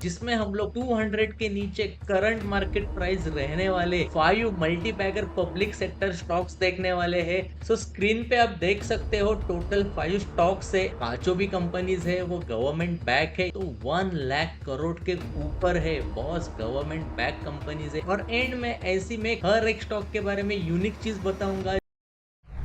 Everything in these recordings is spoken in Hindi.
जिसमें हम लोग 200 के नीचे करंट मार्केट प्राइस रहने वाले 5 multibagger public sector stocks देखने वाले हैं। सो स्क्रीन पे आप देख सकते हो टोटल 5 स्टॉक्स है। पांचों भी कंपनीज है वो गवर्नमेंट बैक है, तो 1 लाख करोड़ के ऊपर है बॉस, गवर्नमेंट बैक कंपनीज है। और एंड में ऐसी में हर एक स्टॉक के बारे में यूनिक चीज बताऊंगा।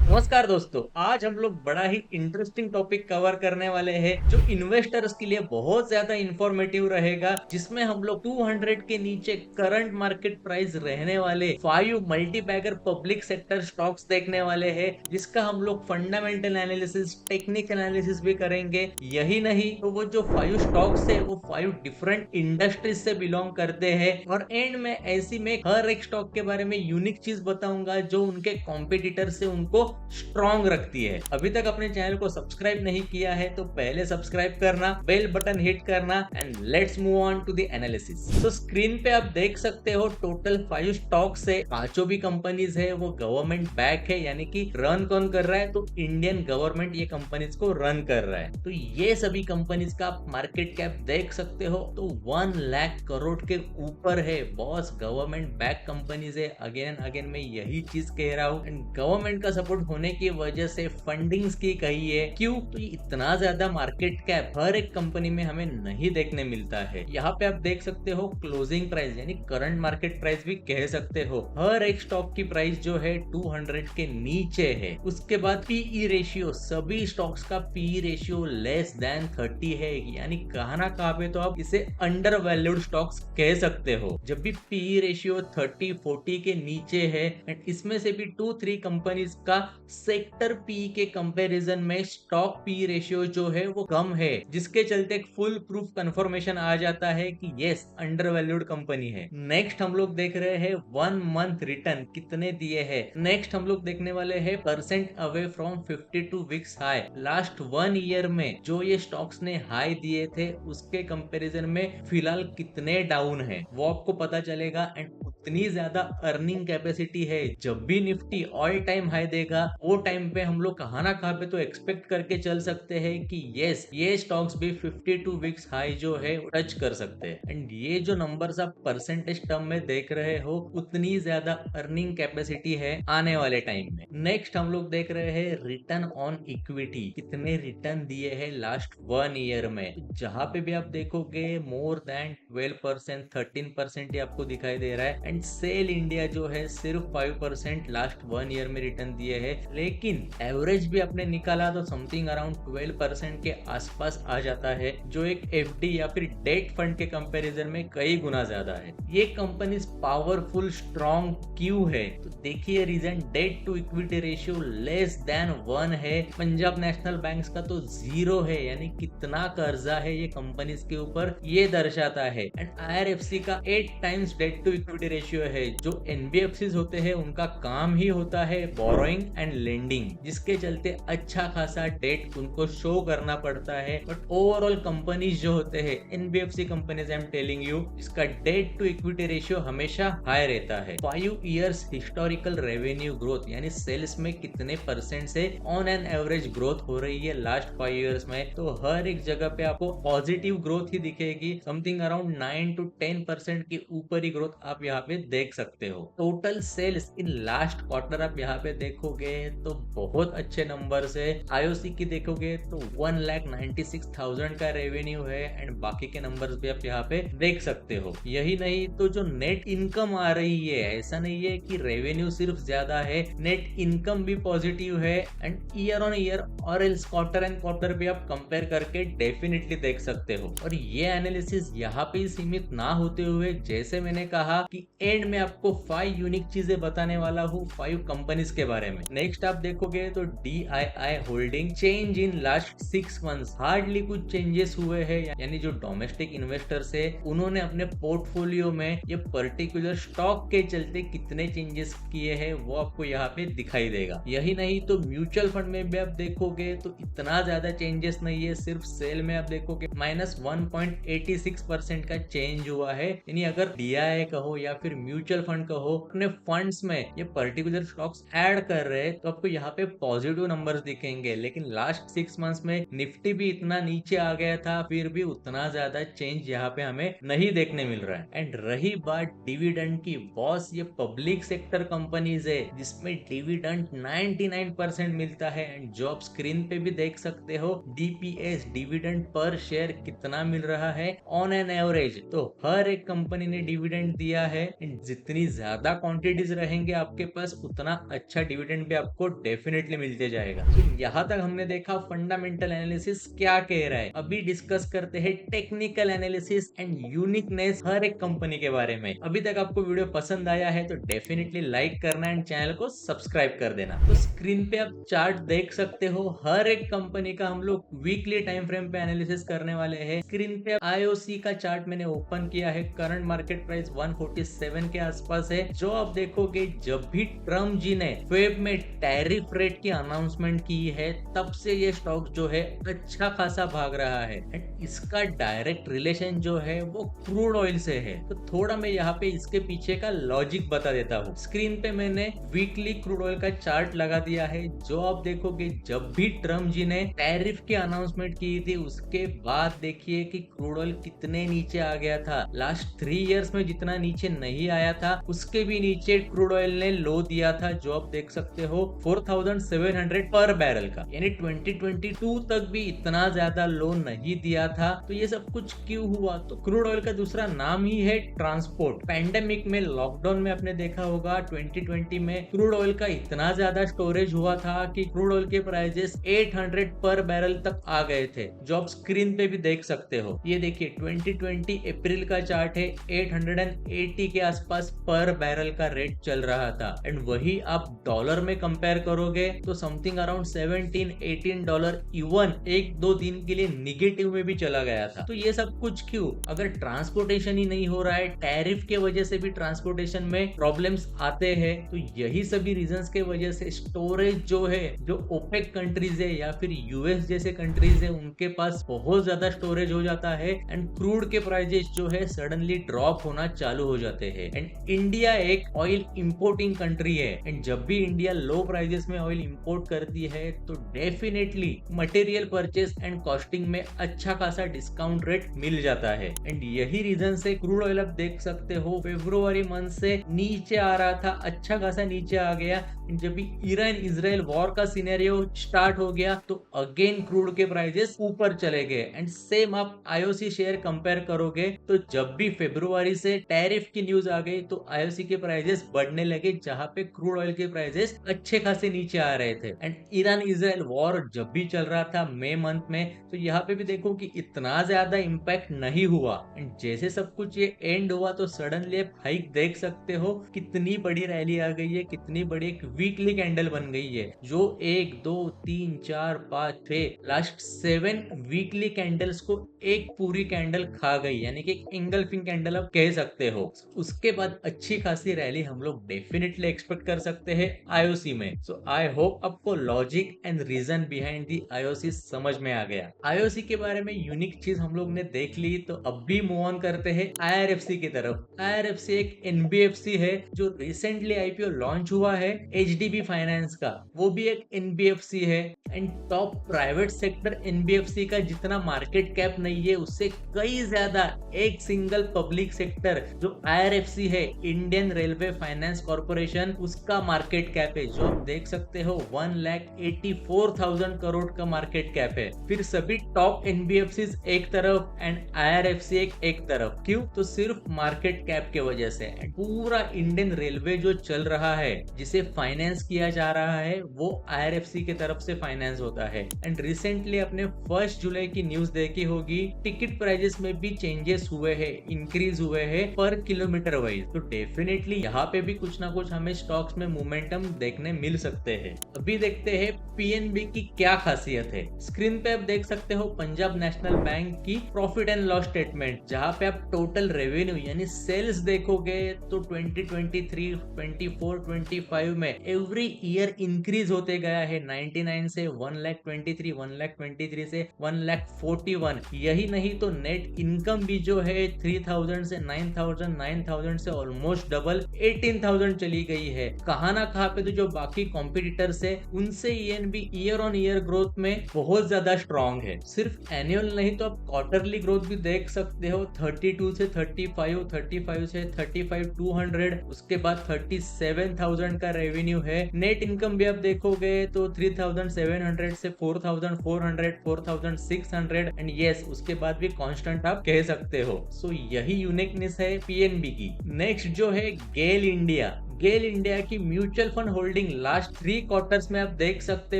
नमस्कार दोस्तों, आज हम लोग बड़ा ही इंटरेस्टिंग टॉपिक कवर करने वाले हैं जो इन्वेस्टर्स के लिए बहुत ज्यादा इंफॉर्मेटिव रहेगा, जिसमें हम लोग 200 के नीचे करंट मार्केट प्राइस रहने वाले 5 multibagger public sector stocks देखने वाले हैं, जिसका हम लोग फंडामेंटल एनालिसिस, टेक्निकल एनालिसिस भी करेंगे। यही नहीं तो वो जो 5 स्टॉक्स है वो 5 डिफरेंट इंडस्ट्रीज से बिलोंग करते हैं। और एंड में ऐसी में हर एक स्टॉक के बारे में यूनिक चीज बताऊंगा जो उनके कॉम्पिटिटर से उनको स्ट्रॉन्ग रखती है। अभी तक अपने चैनल को सब्सक्राइब नहीं किया है तो पहले सब्सक्राइब करना, बेल बटन हिट करना and let's move on to the analysis. तो स्क्रीन पे आप देख सकते हो टोटल 5 स्टॉक्स है। पांचों भी कंपनीज है वो गवर्नमेंट बैक है, यानी कि रन कौन कर रहा है, तो इंडियन गवर्नमेंट ये कंपनीज को रन कर रहा है। तो ये सभी कंपनीज का आप मार्केट कैप देख सकते हो तो 1 लाख करोड़ के ऊपर है बॉस, गवर्नमेंट बैक कंपनीज है। अगेन एंड अगेन मैं यही चीज कह रहा हूँ। एंड गवर्नमेंट का सपोर्ट होने की वजह से फंडिंग्स की कही है। क्यों? तो इतना ज्यादा मार्केट कैप हर एक कंपनी में हमें नहीं देखने मिलता है। यहाँ पे आप देख सकते हो क्लोजिंग प्राइस, यानी करंट मार्केट प्राइस भी कह सकते हो। हर एक स्टॉक की प्राइस जो है 200 के नीचे है। उसके बाद पीई रेशियो, सभी स्टॉक्स का पीई रेशियो लेस देन 30 है, यानी कहाँ ना कहाँ पे तो आप इसे अंडर वैल्यूड स्टॉक्स कह सकते हो। जब भी पीई रेशियो 30-40 के नीचे है एंड इसमें से भी 2-3 कंपनीज का सेक्टर पी के कंपैरिजन में स्टॉक पी रेशियो जो है वो कम है, जिसके चलते एक फुल प्रूफ कंफर्मेशन आ जाता है कि यस अंडर वैल्यूड कंपनी है। नेक्स्ट हम लोग देख रहे हैं 1 मंथ रिटर्न कितने दिए हैं। नेक्स्ट हम लोग देखने वाले हैं percent away from 52 weeks high. Last 1 year में जो ये स्टॉक्स ने हाई दिए थे उसके कंपैरिजन में फिलहाल कितने डाउन है वो आपको पता चलेगा। एंड उतनी ज्यादा अर्निंग कैपेसिटी है, जब भी निफ्टी ऑल टाइम हाई देगा वो टाइम पे हम लोग कहाँ ना कहाँ पे तो एक्सपेक्ट करके चल सकते हैं कि यस ये स्टॉक्स भी 52 वीक्स हाई जो है टच कर सकते हैं। एंड ये जो नंबर्स आप परसेंटेज टर्म में देख रहे हो उतनी ज्यादा अर्निंग कैपेसिटी है आने वाले टाइम में। नेक्स्ट हम लोग देख रहे हैं रिटर्न ऑन इक्विटी, कितने रिटर्न दिए हैं लास्ट 1 ईयर में। जहां पे भी आप देखोगे मोर देन 12%, 13% आपको दिखाई दे रहा है। एंड सेल इंडिया जो है सिर्फ 5% लास्ट 1 ईयर में रिटर्न दिए है, लेकिन एवरेज भी आपने निकाला तो समथिंग अराउंड 12% के आसपास आ जाता है, जो एक एफडी या फिर डेट फंड के कंपैरिजन में कई गुना ज्यादा है। ये कंपनी पावरफुल स्ट्रॉन्ग क्यों है? तो देखिए reason, debt to equity ratio less than 1 है। पंजाब नेशनल बैंक का तो 0 है, यानी कितना कर्जा है ये कंपनीज के ऊपर ये दर्शाता है। एंड आईआरएफसी का 8 times debt to equity ratio है। जो एनबीएफसी होते हैं उनका काम ही होता है बोरोइंग एंड लेंडिंग, जिसके चलते अच्छा खासा डेट उनको शो करना पड़ता है। बट ओवरऑल कंपनीज जो होते हैं NBFC companies, I am telling you, इसका डेट टू इक्विटी रेशियो हमेशा हाई रहता है। 5 इयर्स हिस्टोरिकल रेवेन्यू ग्रोथ, यानी सेल्स में कितने परसेंट से ऑन एन एवरेज ग्रोथ हो रही है लास्ट 5 इयर्स में, तो हर एक जगह पे आपको पॉजिटिव ग्रोथ ही दिखेगी। समथिंग अराउंड 9 to 10% के ऊपर ही ग्रोथ आप यहाँ पे देख सकते हो। Total sales in last quarter आप यहाँ पे देखोगे तो बहुत अच्छे नंबर है। आईओसी की देखोगे तो 1,96,000 का रेवेन्यू है। एंड बाकी के नंबर्स भी आप यहाँ पे देख सकते हो। यही नहीं तो जो नेट इनकम आ रही है, ऐसा नहीं है कि रेवेन्यू सिर्फ ज्यादा है, नेट इनकम भी पॉजिटिव है। एंड ईयर ऑन ईयर और एल्स क्वार्टर एंड क्वार्टर भी आप कंपेयर करके डेफिनेटली देख सकते हो। और ये एनालिसिस यहाँ पे सीमित ना होते हुए, जैसे मैंने कहा कि एंड में आपको 5 यूनिक चीजें बताने वाला हूँ 5 कंपनीज के बारे में। नेक्स्ट आप देखोगे तो DII holding change in last 6 months, hardly कुछ चेंजेस हुए हैं, यानी जो डोमेस्टिक इन्वेस्टर्स है उन्होंने अपने पोर्टफोलियो में ये पर्टिकुलर स्टॉक के चलते कितने चेंजेस किए हैं वो आपको यहाँ पे दिखाई देगा। यही नहीं तो म्यूचुअल फंड में भी आप देखोगे तो इतना ज्यादा चेंजेस नहीं है, सिर्फ सेल में आप देखोगे -1.86% का चेंज हुआ है। यानी अगर DII कहो या फिर म्यूचुअल फंड कहो, अपने फंड्स में ये पर्टिकुलर स्टॉक्स ऐड कर रहे हैं तो आपको यहाँ पे पॉजिटिव नंबर्स दिखेंगे। लेकिन लास्ट 6 मंथ्स में निफ्टी भी इतना नीचे आ गया था, फिर भी उतना ज्यादा चेंज यहाँ पे हमें नहीं देखने मिल रहा है। एंड रही बात डिविडेंड की, बॉस ये पब्लिक सेक्टर कंपनीज है जिसमें डिविडेंड 99% मिलता है। एंड जो आप स्क्रीन पे भी देख सकते हो, DPS डिविडेंड पर शेयर कितना मिल रहा है ऑन एन एवरेज। तो हर एक कंपनी ने डिविडेंड दिया है। जितनी ज्यादा क्वांटिटीज रहेंगे आपके पास, उतना अच्छा डिविडेंड भी आपको डेफिनेटली मिलते जाएगा। तो यहाँ तक हमने देखा फंडामेंटल एनालिसिस क्या कह रहा है। अभी डिस्कस करते हैं टेक्निकल एनालिसिस एंड यूनिकनेस हर एक कंपनी के बारे में। अभी तक आपको वीडियो पसंद आया है तो डेफिनेटली लाइक करना एंड चैनल को सब्सक्राइब कर देना। तो स्क्रीन पे आप चार्ट देख सकते हो, हर एक कंपनी का हम लोग वीकली टाइम फ्रेम पे एनालिसिस करने वाले हैं। स्क्रीन पे IOC का चार्ट मैंने ओपन किया है, करंट मार्केट प्राइस 147 के आसपास है। जो आप देखोगे, जब भी ट्रम्प जी ने फेब में टैरिफ रेट की अनाउंसमेंट की है, तब से ये स्टॉक जो है अच्छा खासा भाग रहा है। एंड इसका डायरेक्ट रिलेशन जो है वो क्रूड ऑयल से है। तो थोड़ा मैं यहाँ पे इसके पीछे का लॉजिक बता देता हूँ। स्क्रीन पे मैंने वीकली क्रूड ऑयल का चार्ट लगा दिया है। जो आप देखोगे, जब भी ट्रम्प जी ने टैरिफ की अनाउंसमेंट की थी, उसके बाद देखिए कि क्रूड ऑयल कितने नीचे आ गया था। लास्ट 3 इयर्स में जितना नीचे नहीं आया था, उसके भी नीचे क्रूड ऑयल ने लो दिया था। जो आप देख सकते हो 4700 पर बैरल का, यानी 2022 तक भी इतना ज्यादा लो नहीं दिया था। तो ये सब कुछ क्यों हुआ? तो क्रूड ऑयल का दूसरा नाम ही है ट्रांसपोर्ट। पैंडेमिक में, लॉकडाउन में आपने देखा होगा 2020 में क्रूड ऑयल का इतना ज्यादा स्टोरेज हुआ था कि क्रूड ऑयल के प्राइजेस 800 पर बैरल तक आ गए थे। जो आप स्क्रीन पे भी देख सकते हो, ये देखिए 2020 अप्रैल का चार्ट है, 880 के आसपास पर बैरल का रेट चल रहा था। एंड वही आप डॉलर में कंपेयर करोगे तो समथिंग अराउंड $17-18 इवन 1-2 दिन के लिए निगेटिव में भी चला गया था। तो ये सब कुछ क्यों? अगर ट्रांसपोर्टेशन ही नहीं हो रहा है, टैरिफ के वजह से भी ट्रांसपोर्टेशन में प्रॉब्लम्स आते हैं, तो यही सभी रीजंस के वजह से स्टोरेज जो है, जो ओपेक कंट्रीज है या फिर US जैसे कंट्रीज है, उनके पास बहुत ज्यादा स्टोरेज हो जाता है। एंड क्रूड के प्राइजेस जो है सडनली ड्रॉप होना चालू हो जाते हैं। एंड इंडिया एक ऑयल इंपोर्टिंग कंट्री है। एंड जब भी इंडिया लो प्राइजेस में ऑयल इंपोर्ट करती है तो definitely material purchase and costing में अच्छा खासा डिस्काउंट रेट मिल जाता है। एंड यही रीजन से क्रूड ऑयल आप देख सकते हो फरवरी मंथ से नीचे आ रहा था, अच्छा खासा नीचे आ गया। जब भी ईरान इजराइल वॉर का सिनेरियो स्टार्ट हो गया तो अगेन क्रूड के प्राइजेस ऊपर चले गए। एंड सेम आप IOC शेयर कंपेयर करोगे तो जब भी फरवरी से टैरिफ की न्यूज आ गई तो IOC के प्राइजेस बढ़ने लगे, जहां पे क्रूड ऑयल के प्राइजेस अच्छे खासे नीचे आ रहे थे। एंड ईरान इजराइल वॉर जब भी चल रहा था मई मंथ में, तो यहाँ पे भी देखो कि इतना ज्यादा इम्पैक्ट नहीं हुआ। एंड जैसे सब कुछ ये एंड हुआ तो सडनली आप हाइक देख सकते हो, कितनी बड़ी रैली आ गई है, कितनी बड़ी एक वीकली कैंडल बन गई है, जो 1 2 3 4 5 6 लास्ट 7 वीकली कैंडल्स को एक पूरी कैंडल खा गई, यानी कि एक इंगल्फिंग कैंडल आप कह सकते हो। उसके बाद अच्छी खासी रैली हम लोग डेफिनेटली एक्सपेक्ट कर सकते हैं IOC में। सो आई होप आपको logic and reason behind the IOC समझ में आ गया। IOC के बारे में यूनिक चीज हम लोग ने देख ली, तो अब भी मूव ऑन करते हैं IRFC की तरफ। IRFC एक NBFC है जो रिसेंटली IPO लॉन्च हुआ है HDB फाइनेंस का, वो भी एक NBFC है। And top private sector NBFC का जितना मार्केट कैप नहीं है, उससे कई ज्यादा एक सिंगल पब्लिक सेक्टर जो IRFC है, इंडियन रेलवे फाइनेंस कॉर्पोरेशन, उसका मार्केट कैप है, जो आप देख सकते हो 1,84,000 करोड़ का मार्केट कैप है। फिर सभी टॉप NBFCs एक तरफ एंड IRFC एक तरफ। क्यों? तो सिर्फ मार्केट कैप के वजह से। पूरा इंडियन रेलवे जो चल रहा है, जिसे फाइनेंस किया जा रहा है, वो IRFC के तरफ से फाइनेंस होता है। एंड रिसेंटली अपने 1 जुलाई की न्यूज देखी होगी, टिकट प्राइजेस में भी चेंजेस हुए हैं, इंक्रीज हुए हैं पर किलोमीटर वाइज। तो डेफिनेटली यहाँ पे भी कुछ ना कुछ हमें स्टॉक्स में मोमेंटम देखने मिल सकते हैं। अभी देखते हैं PNB की क्या खासियत है। स्क्रीन पे आप देख सकते हो पंजाब नेशनल बैंक की प्रॉफिट एंड लॉस स्टेटमेंट, जहाँ पे आप टोटल रेवेन्यू यानी सेल्स देखोगे तो 2023, 24, 25 में एवरी ईयर इंक्रीज होते गया है। 99 से 1,23,000, 1,23,000 से 1,41,000। यही नहीं तो नेट इनकम भी जो है 3,000 से 9,000, 17,000 से ऑलमोस्ट डबल 18,000 चली गई है। कहाँ ना कहाँ पे तो जो बाकी कॉम्पिटिटर्स है उनसे ENB year on year growth में बहुत ज्यादा स्ट्रॉन्ग है। सिर्फ एनुअल नहीं तो आप क्वार्टरली ग्रोथ भी देख सकते हो। 32 से 35, 35 से 35 200, उसके बाद 37,000 का रेवेन्यू है। नेट इनकम भी आप देखोगे तो 3,700 से 4,400, 4,600 एंड यस उसके बाद भी कांस्टेंट आप कह सकते हो। सो यही यूनिकनेस है पीएनबी की। नेक्स्ट जो है गेल इंडिया। गेल इंडिया की mutual fund holding last 3 quarters में आप देख सकते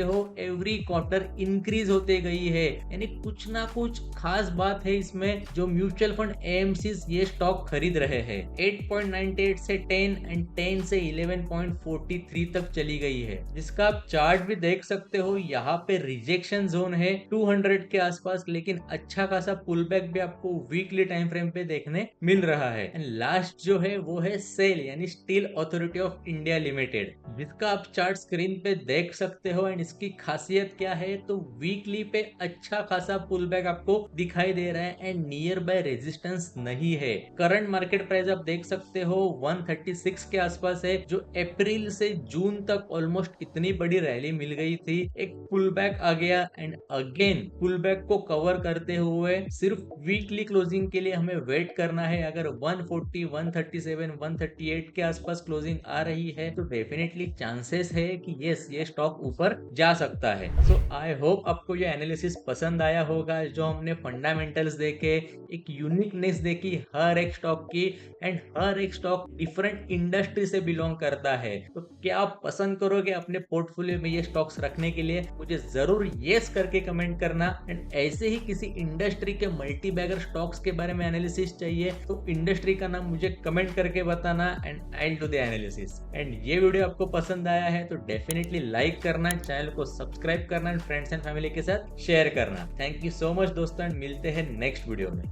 हो एवरी क्वार्टर इंक्रीज होते गई है। यानी कुछ ना कुछ खास बात है इसमें। जो म्यूचुअल फंड एएमसीज ये स्टॉक खरीद रहे हैं 8.98 से 10 एंड 10 से 11.43 तक चली गई है, जिसका आप चार्ट भी देख सकते हो। यहाँ पे रिजेक्शन जोन है 200 के आसपास, लेकिन अच्छा खासा पुल बैक भी आपको वीकली टाइम फ्रेम पे देखने मिल रहा है। एंड लास्ट जो है वो है सेल यानी steel authority of India limited, जिसका आप चार्ट स्क्रीन पे देख सकते हो। एंड इसकी खासियत क्या है तो वीकली पे अच्छा खासा पुल बैक आपको दिखाई दे रहा है एंड नियर बाय रेजिस्टेंस नहीं है। करंट मार्केट प्राइस आप देख सकते हो 136 के आसपास है, जो अप्रैल से जून तक ऑलमोस्ट इतनी बड़ी रैली मिल गई थी। एक पुल बैक आ गया एंड अगेन पुल बैक को कवर करते हुए सिर्फ वीकली क्लोजिंग के लिए हमें वेट करना है। अगर 140, 137, 138 के आसपास क्लोजिंग आ रही है तो डेफिनेटली चांसेस है कि यस ये स्टॉक ऊपर जा सकता है। सो आई होप आपको ये एनालिसिस पसंद आया होगा। जो हमने फंडामेंटल्स देखे, एक यूनिकनेस देखी हर एक स्टॉक की, एंड हर एक स्टॉक डिफरेंट इंडस्ट्री से बिलोंग करता है। तो क्या आप पसंद करोगे अपने पोर्टफोलियो में ये स्टॉक्स रखने के लिए? मुझे जरूर यस करके कमेंट करना। एंड ऐसे ही किसी इंडस्ट्री के मल्टी बैगर स्टॉक्स के बारे में एनालिसिस चाहिए तो इंडस्ट्री का नाम मुझे कमेंट करके बताना and I will do the analysis. And ये वीडियो आपको पसंद आया है तो डेफिनेटली लाइक करना, चैनल को सब्सक्राइब करना एंड फ्रेंड्स एंड फैमिली के साथ शेयर करना। थैंक यू सो मच दोस्तों, मिलते हैं नेक्स्ट वीडियो में।